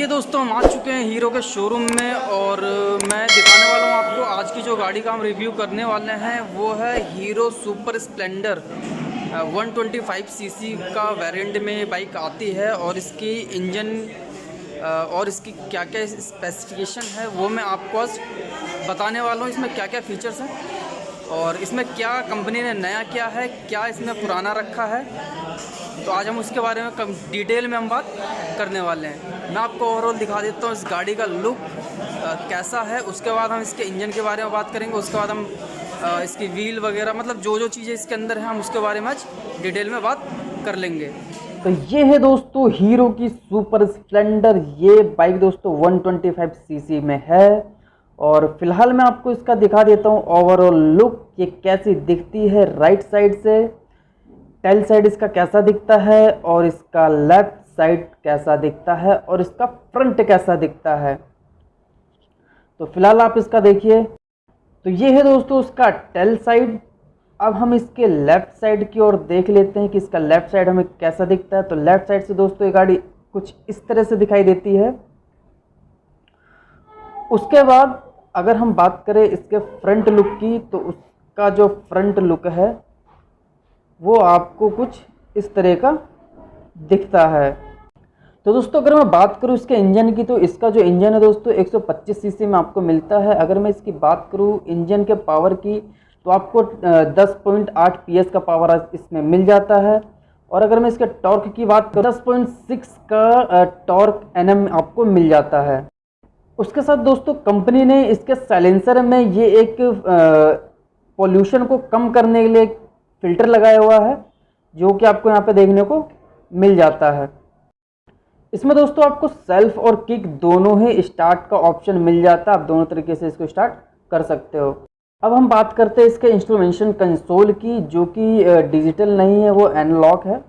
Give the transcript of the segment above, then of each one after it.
ये दोस्तों हम आ चुके हैं हीरो के शोरूम में और मैं दिखाने वाला हूँ आपको आज की जो गाड़ी का हम रिव्यू करने वाले हैं वो है हीरो सुपर स्प्लेंडर 125 सीसी का वेरिएंट में बाइक आती है। और इसकी इंजन और इसकी क्या क्या स्पेसिफिकेशन है वो मैं आपको आज बताने वाला हूँ। इसमें क्या क्या फीचर्स हैं और इसमें क्या कंपनी ने नया किया है, क्या इसमें पुराना रखा है, तो आज हम उसके बारे में कम डिटेल में हम बात करने वाले हैं। मैं आपको ओवरऑल दिखा देता हूँ इस गाड़ी का लुक कैसा है, उसके बाद हम इसके इंजन के बारे में बात करेंगे, उसके बाद हम इसकी व्हील वगैरह मतलब जो जो चीज़ें इसके अंदर हैं हम उसके बारे में आज डिटेल में बात कर लेंगे। तो ये है दोस्तों हीरो की सुपर स्प्लेंडर। ये बाइक दोस्तों 125 सीसी में है और फिलहाल मैं आपको इसका दिखा देता हूँ ओवरऑल लुक ये कैसी दिखती है। राइट साइड से टेल साइड इसका कैसा दिखता है और इसका लेफ्ट साइड कैसा दिखता है और इसका फ्रंट कैसा दिखता है। तो फिलहाल आप इसका देखिए। तो ये है दोस्तों उसका टेल साइड। अब हम इसके लेफ्ट साइड की ओर देख लेते हैं कि इसका लेफ्ट साइड हमें कैसा दिखता है। तो लेफ्ट साइड से दोस्तों ये गाड़ी कुछ इस तरह से दिखाई देती है। उसके बाद अगर हम बात करें इसके फ्रंट लुक की, तो उसका जो फ्रंट लुक है वो आपको कुछ इस तरह का दिखता है। तो दोस्तों अगर मैं बात करूं इसके इंजन की, तो इसका जो इंजन है दोस्तों 125 सीसी में आपको मिलता है। अगर मैं इसकी बात करूं इंजन के पावर की, तो आपको 10.8 PS का पावर इसमें मिल जाता है। और अगर मैं इसके टॉर्क की बात करूं 10.6 का टॉर्क NM आपको मिल जाता है। उसके साथ दोस्तों कंपनी ने इसके साइलेंसर में ये एक पोल्यूशन को कम करने के लिए एक फिल्टर लगाया हुआ है जो कि आपको यहाँ पे देखने को मिल जाता है। इसमें दोस्तों आपको सेल्फ और किक दोनों ही स्टार्ट का ऑप्शन मिल जाता है। आप दोनों तरीके से इसको स्टार्ट कर सकते हो। अब हम बात करते हैं इसके इंस्ट्रूमेंटेशन कंसोल की, जो कि डिजिटल नहीं है, वो एनालॉग है।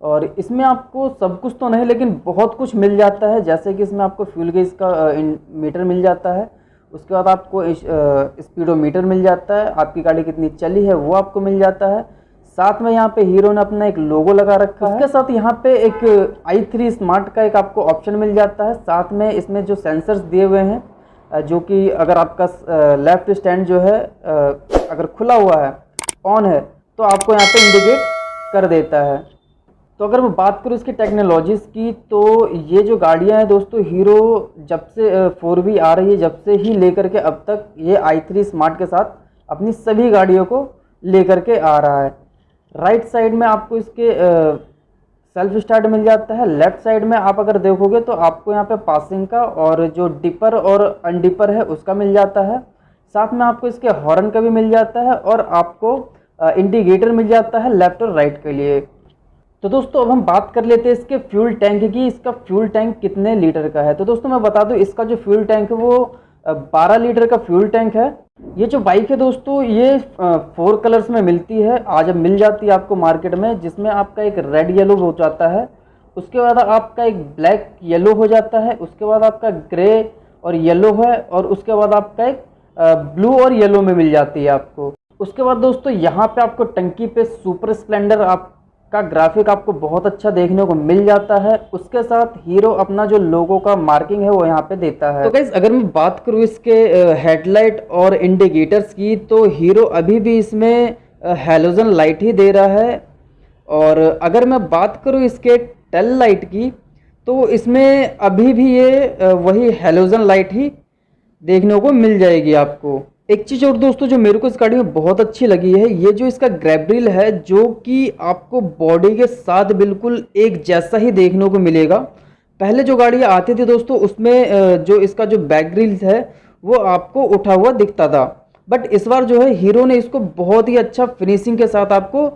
और इसमें आपको सब कुछ तो नहीं लेकिन बहुत कुछ मिल जाता है। जैसे कि इसमें आपको फ्यूल गेज का मीटर मिल जाता है। उसके बाद आपको स्पीडोमीटर मिल जाता है, आपकी गाड़ी कितनी चली है वो आपको मिल जाता है। साथ में यहाँ पे हीरो ने अपना एक लोगो लगा रखा है। उसके साथ यहाँ पे एक i3 स्मार्ट का एक आपको ऑप्शन मिल जाता है। साथ में इसमें जो सेंसर्स दिए हुए हैं, जो कि अगर आपका लेफ्ट स्टैंड जो है अगर खुला हुआ है, ऑन है, तो आपको यहाँ पे इंडिकेट कर देता है। तो अगर मैं बात करूँ इसकी टेक्नोलॉजीज़ की, तो ये जो गाड़ियाँ हैं दोस्तों हीरो जब से 4V आ रही है, जब से ही लेकर के अब तक ये i3 स्मार्ट के साथ अपनी सभी गाड़ियों को लेकर के आ रहा है। राइट साइड में आपको इसके सेल्फ स्टार्ट मिल जाता है। लेफ्ट साइड में आप अगर देखोगे तो आपको यहाँ पे पासिंग का और जो डिपर और अनडिपर है उसका मिल जाता है। साथ में आपको इसके हॉर्न का भी मिल जाता है और आपको इंडिकेटर मिल जाता है लेफ्ट और राइट के लिए। तो दोस्तों अब हम बात कर लेते हैं इसके फ्यूल टैंक की। इसका फ्यूल टैंक कितने लीटर का है। तो दोस्तों मैं बता दूं इसका जो फ्यूल टैंक है वो 12 लीटर का फ्यूल टैंक है। ये जो बाइक है दोस्तों ये 4 कलर्स में मिलती है। आज अब मिल जाती है आपको मार्केट में, जिसमें आपका एक रेड येलो हो जाता है, उसके बाद आपका एक ब्लैक येलो हो जाता है, उसके बाद आपका ग्रे और येलो है, और उसके बाद आपका एक ब्लू और येलो में मिल जाती है आपको। उसके बाद दोस्तों यहाँ पे आपको टंकी पे सुपर स्प्लेंडर का ग्राफिक आपको बहुत अच्छा देखने को मिल जाता है। उसके साथ हीरो अपना जो लोगो का मार्किंग है वो यहाँ पे देता है। तो गाइस अगर मैं बात करूँ इसके हेडलाइट और इंडिकेटर्स की, तो हीरो अभी भी इसमें हैलोजन लाइट ही दे रहा है। और अगर मैं बात करूँ इसके टेल लाइट की, तो इसमें अभी भी ये वही हैलोजन लाइट ही देखने को मिल जाएगी आपको। एक चीज़ और दोस्तों जो मेरे को इस गाड़ी में बहुत अच्छी लगी है, ये जो इसका ग्रैब रिल है, जो कि आपको बॉडी के साथ बिल्कुल एक जैसा ही देखने को मिलेगा। पहले जो गाड़ियाँ आती थी दोस्तों उसमें जो इसका जो बैक ग्रिल है वो आपको उठा हुआ दिखता था, बट इस बार जो है हीरो ने इसको बहुत ही अच्छा फिनिशिंग के साथ आपको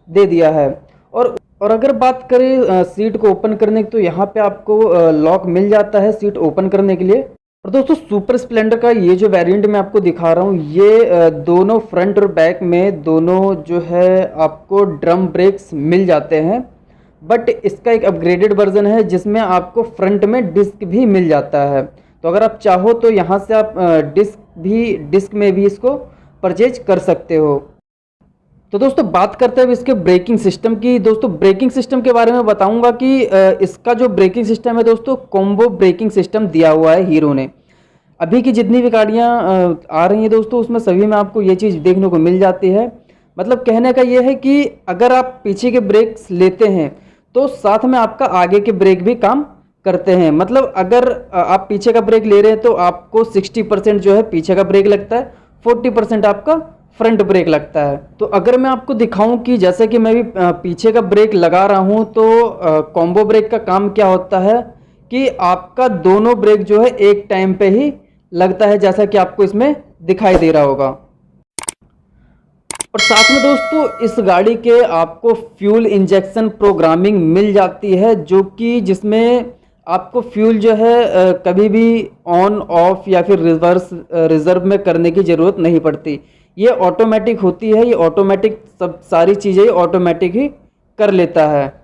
दे दिया है। और अगर बात करें सीट को ओपन करने की, तो यहाँ पे आपको लॉक मिल जाता है सीट ओपन करने के लिए। और दोस्तों सुपर स्प्लेंडर का ये जो वेरिएंट मैं आपको दिखा रहा हूँ, ये दोनों फ्रंट और बैक में दोनों जो है आपको ड्रम ब्रेक्स मिल जाते हैं। बट इसका एक अपग्रेडेड वर्जन है जिसमें आपको फ्रंट में डिस्क भी मिल जाता है। तो अगर आप चाहो तो यहाँ से आप डिस्क में भी इसको परचेज कर सकते हो। तो दोस्तों बात करते हैं अब इसके ब्रेकिंग सिस्टम की। दोस्तों ब्रेकिंग सिस्टम के बारे में बताऊंगा कि इसका जो ब्रेकिंग सिस्टम है दोस्तों, कॉम्बो ब्रेकिंग सिस्टम दिया हुआ है हीरो ने। अभी की जितनी भी गाड़ियाँ आ रही हैं दोस्तों, उसमें सभी में आपको ये चीज़ देखने को मिल जाती है। मतलब कहने का ये है कि अगर आप पीछे के ब्रेक्स लेते हैं तो साथ में आपका आगे के ब्रेक भी काम करते हैं। मतलब अगर आप पीछे का ब्रेक ले रहे हैं तो आपको 60% जो है पीछे का ब्रेक लगता है, 40% आपका फ्रंट ब्रेक लगता है। तो अगर मैं आपको दिखाऊं कि जैसे कि मैं भी पीछे का ब्रेक लगा रहा हूं, तो कॉम्बो ब्रेक का काम क्या होता है कि आपका दोनों ब्रेक जो है एक टाइम पे ही लगता है, जैसा कि आपको इसमें दिखाई दे रहा होगा। और साथ में दोस्तों इस गाड़ी के आपको फ्यूल इंजेक्शन प्रोग्रामिंग मिल जाती है, जो कि जिसमें आपको फ्यूल जो है कभी भी ऑन ऑफ या फिर रिजर्व में करने की ज़रूरत नहीं पड़ती। ये ऑटोमेटिक होती है, ये ऑटोमेटिक सब सारी चीज़ें ऑटोमेटिक ही कर लेता है।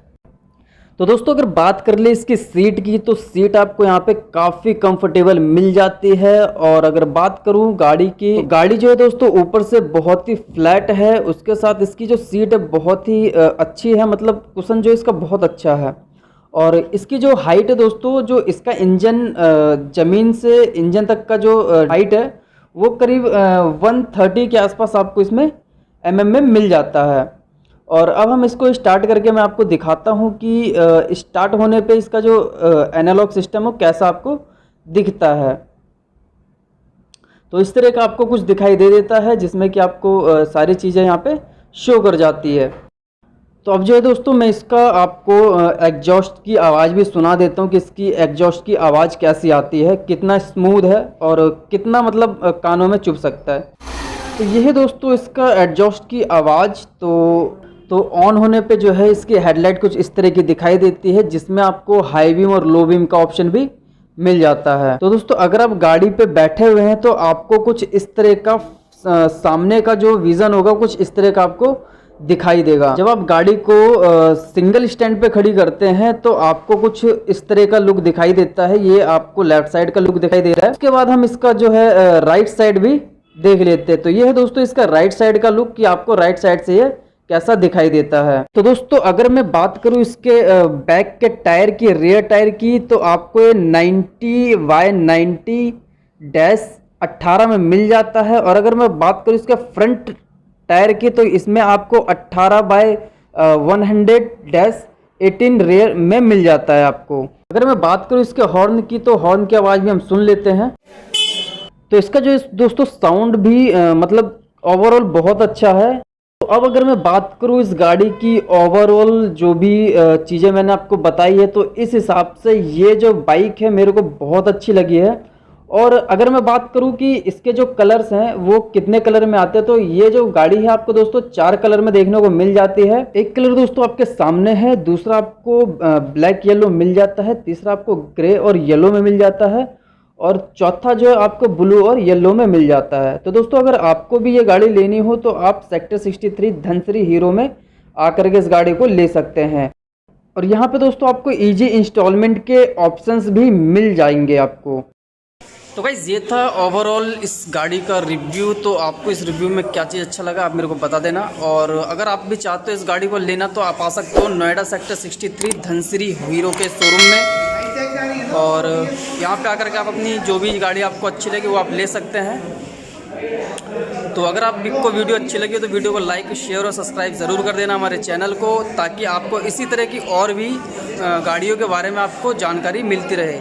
तो दोस्तों अगर बात कर ले इसकी सीट की, तो सीट आपको यहाँ पे काफ़ी कंफर्टेबल मिल जाती है। और अगर बात करूँ गाड़ी की, तो गाड़ी जो है दोस्तों ऊपर से बहुत ही फ्लैट है, उसके साथ इसकी जो सीट है बहुत ही अच्छी है। मतलब कुशन जो इसका बहुत अच्छा है। और इसकी जो हाइट है दोस्तों, जो इसका इंजन ज़मीन से इंजन तक का जो हाइट है वो करीब 130 के आसपास आपको इसमें में मिल जाता है। और अब हम इसको स्टार्ट करके मैं आपको दिखाता हूँ कि स्टार्ट होने पे इसका जो एनालॉग सिस्टम हो कैसा आपको दिखता है। तो इस तरह का आपको कुछ दिखाई दे देता है, जिसमें कि आपको सारी चीज़ें यहाँ पे शो कर जाती है। तो अब जो है दोस्तों मैं इसका आपको एग्जॉस्ट की आवाज़ भी सुना देता हूँ कि इसकी एग्जॉस्ट की आवाज़ कैसी आती है, कितना स्मूथ है और कितना मतलब कानों में चुभ सकता है। तो ये है दोस्तों इसका एग्जॉस्ट की आवाज़। तो ऑन होने पे जो है इसकी हेडलाइट कुछ इस तरह की दिखाई देती है, जिसमें आपको हाई बीम और लो बीम का ऑप्शन भी मिल जाता है। तो दोस्तों अगर आप गाड़ी पे बैठे हुए हैं तो आपको कुछ इस तरह का सामने का जो विज़न होगा कुछ इस तरह का आपको दिखाई देगा। जब आप गाड़ी को सिंगल स्टैंड पे खड़ी करते हैं तो आपको कुछ इस तरह का लुक दिखाई देता है। ये आपको लेफ्ट साइड का लुक दिखाई दे रहा है। उसके बाद हम इसका जो है राइट साइड भी देख लेते हैं। तो ये है दोस्तों इसका राइट साइड का लुक कि आपको राइट साइड से ये कैसा दिखाई देता है। तो दोस्तों अगर मैं बात करूं इसके बैक के टायर की, रियर टायर की, तो आपको ये 90/90-18 में मिल जाता है। और अगर मैं बात करूं इसके फ्रंट टायर की, तो इसमें आपको 18/100-18 रेयर में मिल जाता है आपको। अगर मैं बात करूं इसके हॉर्न की, तो हॉर्न की आवाज़ भी हम सुन लेते हैं। तो इसका जो दोस्तों साउंड भी मतलब ओवरऑल बहुत अच्छा है। तो अब अगर मैं बात करूं इस गाड़ी की ओवरऑल जो भी चीज़ें मैंने आपको बताई है, तो इस हिसाब से ये जो बाइक है मेरे को बहुत अच्छी लगी है। और अगर मैं बात करूं कि इसके जो कलर्स हैं वो कितने कलर में आते हैं, तो ये जो गाड़ी है आपको दोस्तों 4 कलर में देखने को मिल जाती है। एक कलर दोस्तों आपके सामने है, दूसरा आपको ब्लैक येलो मिल जाता है, तीसरा आपको ग्रे और येलो में मिल जाता है, और चौथा जो है आपको ब्लू और येलो में मिल जाता है। तो दोस्तों अगर आपको भी ये गाड़ी लेनी हो तो आप सेक्टर 63 धनसिरी हीरो में आकर के इस गाड़ी को ले सकते हैं। और यहाँ पे दोस्तों आपको इजी इंस्टॉलमेंट के ऑप्शंस भी मिल जाएंगे आपको। तो गाइस ये था ओवरऑल इस गाड़ी का रिव्यू। तो आपको इस रिव्यू में क्या चीज़ अच्छा लगा आप मेरे को बता देना। और अगर आप भी चाहते हो इस गाड़ी को लेना तो आप आ सकते हो नोएडा सेक्टर 63 धनसिरी हीरो के शोरूम में। और यहाँ पे आकर के आप अपनी जो भी गाड़ी आपको अच्छी लगी वो आप ले सकते हैं। तो अगर आपको वीडियो अच्छी लगी तो वीडियो को लाइक, शेयर और सब्सक्राइब ज़रूर कर देना हमारे चैनल को, ताकि आपको इसी तरह की और भी गाड़ियों के बारे में आपको जानकारी मिलती रहे।